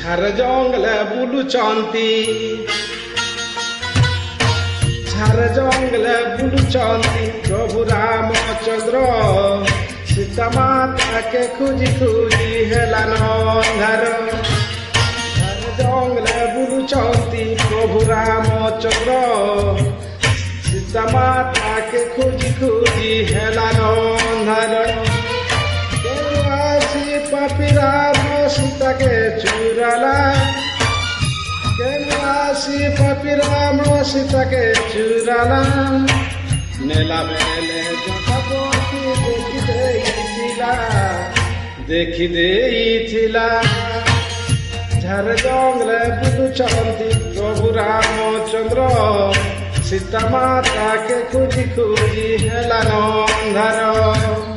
ঝাড় জঙ্গলে বুলুচন্তি ঝাড় জঙ্গলে বুলুচন্তি প্রভু রামচন্দ্র সীতা মাতাকে খুঁজি খুঁজি হেলান ଅନ୍ଧାର ঝাড় জঙ্গলে বুলুচন্তি প্রভু রামচন্দ্র সীতা মাতাকে খুঁজি খুঁজি হেলান ଅନ୍ଧାର पापी राम सीता के चुराला केनासी पापी राम सीता के चुराला नेला बेले जटापति देखी देइथिला झार जंगले बुलुचंती प्रभु रामचंद्र सीता माता के खुजी खुजी हेलान अन्धार।